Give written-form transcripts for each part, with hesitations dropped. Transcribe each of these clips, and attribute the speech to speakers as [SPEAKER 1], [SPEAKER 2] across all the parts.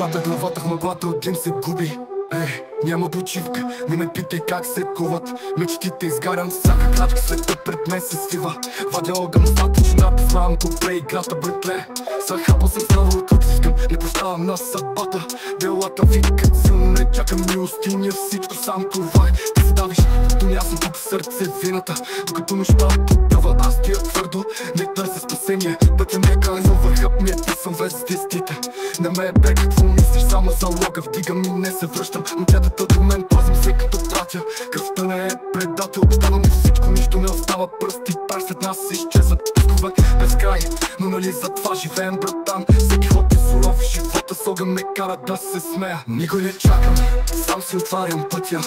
[SPEAKER 1] Душата, главата в мъглата от дим се губи. Няма почивка, не ме питай как се куват мечтите, изгарям всяка крачка, света пред мен се свива. Вадя огън с татъчната, знам добре играта, братле. Захапал съм снова от тук, искам, не прощавам на съдбата. Делата викат силно, не чакам милостиня, всичко сам това е. Ти се давиш, като ясно тук в сърцевината, докато нощта потъва, аз стоя твърдо, не търся спасение. Пътя ми е край, но върхът ми е писан в звездите. Не ме е бе, какво мислиш, само залога вдигам и не се връщам. Момчетата до мен пазим се като братя, кръвта не е предател. Давам всичко, нищо не остава, пръсти пар след нас изчезват. Пъскове без край, но нали за това живеем, братан. Всеки ход е суров, живота с огън ме кара да се смея. Никой не чакам, сам си отварям пътя.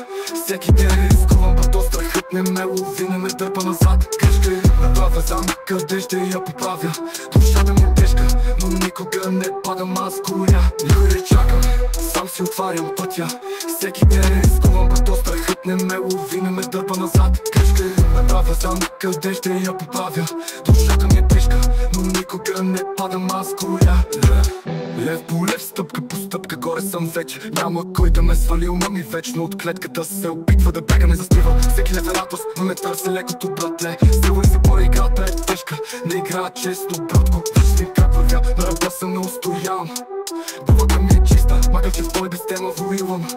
[SPEAKER 1] Всеки ден рискувам, бато страхът не ме лови, не ме дърпа назад. Грешка е направя, знам къде ще я поправя. Душата ми е тежка, но никога не падам, аз горя. Никой не чакам, сам си отварям пътя. Всеки ден рискувам, бато страхът не ме лови, не ме дърпа назад. Грешка е направя, знам къде ще я поправя. Душата ми е тежка, но никога не падам, аз горя. Лев по лев, стъпка по стъпка, горе съм вече. Няма кой да ме свали, ума ми вечно от клетката се опитва да бега, не застива. Всеки лев е радост, но не търся лекото, братле. Стрелвай се бой, играта е тежка, не играя често, братко. Виждам как вървя, на ръба съм не устоявам. Главата ми е чиста, макар че в бой без тема воювам.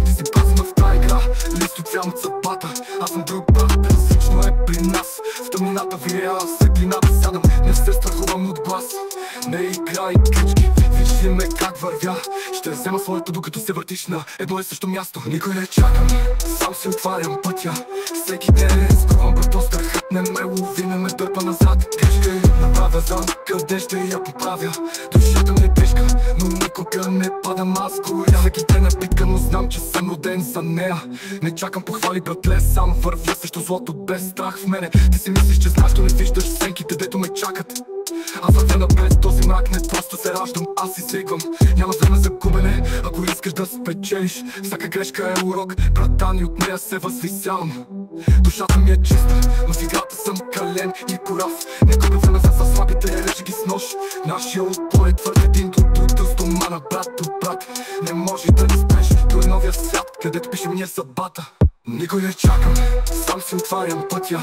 [SPEAKER 1] Ти си пазна в тая игра, лист от цяло от съдбата. Аз съм друг брат, различно е при нас. В тъмнината вирея, светлината сядам, не се страхувам от глас. Не играй крички, вижди ме как вървя. Ще взема своето, докато се въртиш на едно и също място. Никой не чакам, сам си отварям пътя. Всеки ден рискувам, бато страхът не ме лови, не ме дърпа назад. Грешка е направя, знам къде ще я поправя. Душата ми е тежка, но никога не падам, аз горя. Всеки ден е битка, но знам, че съм роден за нея. Не чакам похвали, братле, сам вървя срещу злото без страх в мене. Ти си мислиш, че знаеш, но не виждаш сенките, дето ме чакат. Аз вървя напред, този мрак не просто се раждам, аз си свиквам. Няма време за губене, ако искаш да спечелиш. Всяка грешка е урок, братан, и от нея се възвисявам. Душата ми е чиста, но в играта съм кален и корав. Не губя време за слабите, режи ги с нож. Нашия отбор е твърд, един до друг, стомана, брат до брат. Не може да ни спреш, то е новия свят, където пишем ние съдбата. Никой не чакам, сам си отварям пътя.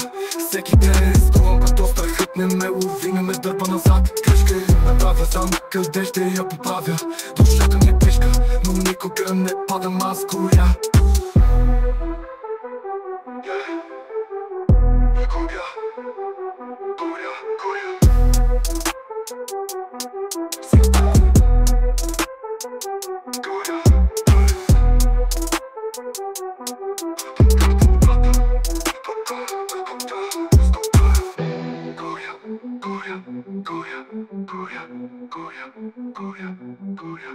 [SPEAKER 1] Всеки ден рискувам, бато страхът не ме лови, не ме дърпа назад. Грешка е направя, знам къде ще я поправя. Душата ми е тежка, но никога не падам, аз горя. Gorya.